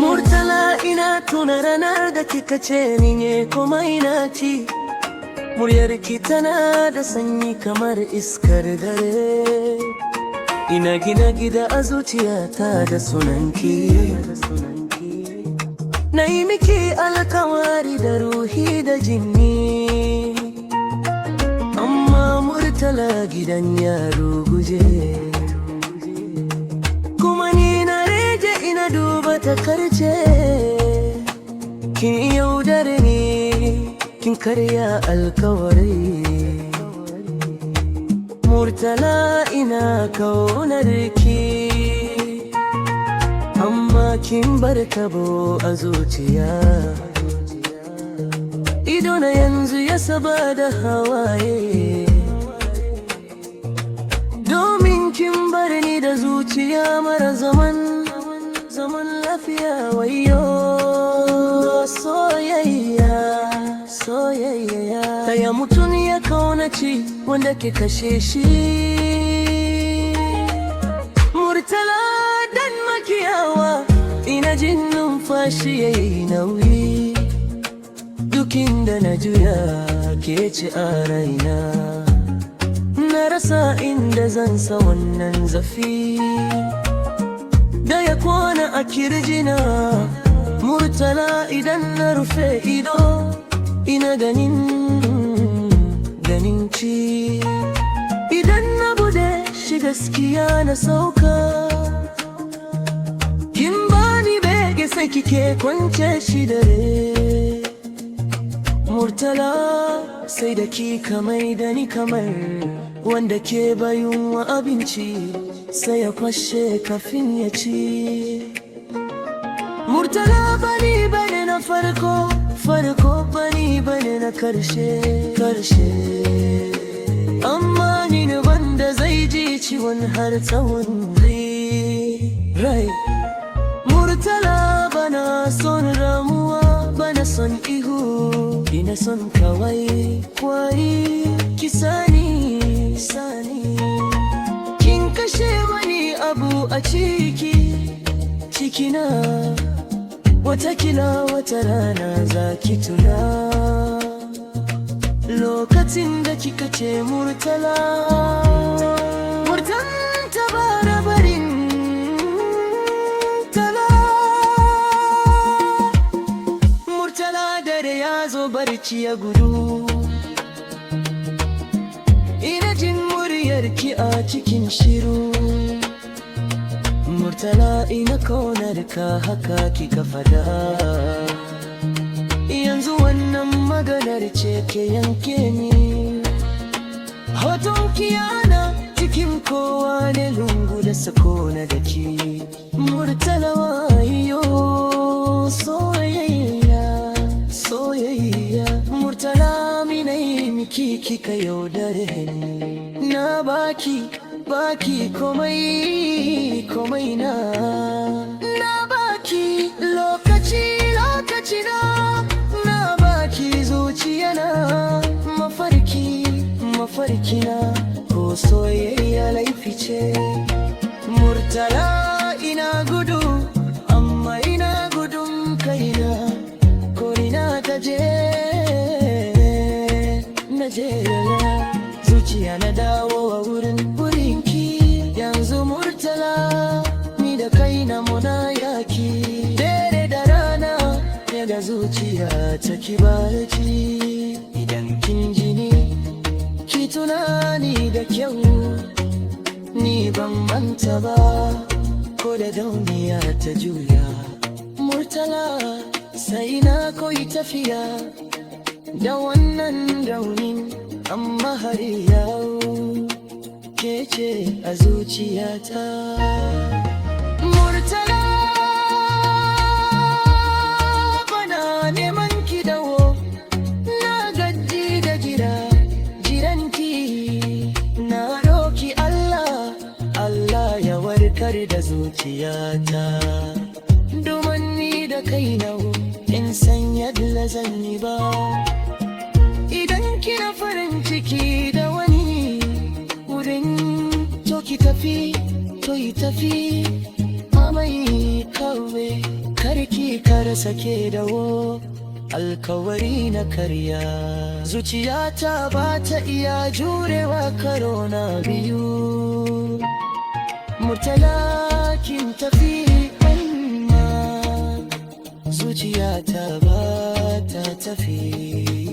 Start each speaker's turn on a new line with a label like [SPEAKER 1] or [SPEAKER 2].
[SPEAKER 1] Murtala ina tuna ranar da kika ce ni ne komai na ci. Muryarki tana da sanyi kamar iskar dare. Ina gina gida a zuciyata da sunanki. Na yi miki alkawari da ruhi da jini, amma Murtala gidan ya ruguje. Kuma ni na rage ina duba takarce. Kin yaudare ni, kin karya alkawari. Murtala ina kaunarki, amma kin bar tabo a zuciya. Idona yanzu ya saba da hawaye, domin kin bar ni da zuciya mara zaman lafiya. Wayo soyayya, soyayya. Taya mutum ya kaunaci wanda ke kashe shi. Murtala dan makiyawa, ina jin numfashi yayi nauyi. Duk inda na juya ke ci a raina. Na rasa inda zan sa wannan zafi da ya kwana a kirjina. Murtala idan na rufe ido, ina ganin ci. Idan na bude shi gaskiya na sauka. Kin bani bege sai kike kwance shi dare. Murtala sai da ki kamar da ni kamar wanda ke bayun wa abinci, sai ya kwashe kafin ya ci. Murtala bani bane na farko bani bane na karshe. Amma ni ne wanda zai ji ciwon har tsawon rai. Murtala bana son ramuwa, bana son ihu, ina son kawai kwai. Ki sani kin kashe wani abu a cikina. Watakila wata rana za ki tuna lokacin da kika ce Murtala bara barin tala. Murtala dare ya zo barci ya gudu. Ina jin muryarki a cikin shiru. Murtala ina kaunarka, haka kika fada. Yanzu wannan maganar ce ke yanke ni. Hoton kiyana cikin kowa ne lungu da sakona da ke. Murtala wayo soyayya, soyayya. Murtala minai miki kika yaudare ni. Na baki komai na baki lokaci na baki zuciya na mafarki na. Ko soyayya laifi ce. Murtala ina gudu, amma ina gudun kaina. Ko ina na je zuciya na dawo a wurinki. Yanzu Murtala ni da kaina muna yaki. Dare da rana yaga zuciya ta kibarci. Idan kin ji ni ki tunani da kyau, ni ban manta ba ko da dauniya ta juya. Murtala sai na koyi tafiya da wannan raunin, amma har yau ke ce a zuciyata. Murtala bana neman ki dawo, na gaji da jiranki. Na roki Allah ya warkar da zuciyata, domin ni da da kai na in san yadda zan yi ba. Idan kina farin ciki da wani wurin to ki tafi, to yi tafi amai kawai, karki kar sake dawo alkawari na karya. Zuciyata ba ta iya jurewa karo na biyu. Murtala kin tafi amma zuciyata ba ta tafi.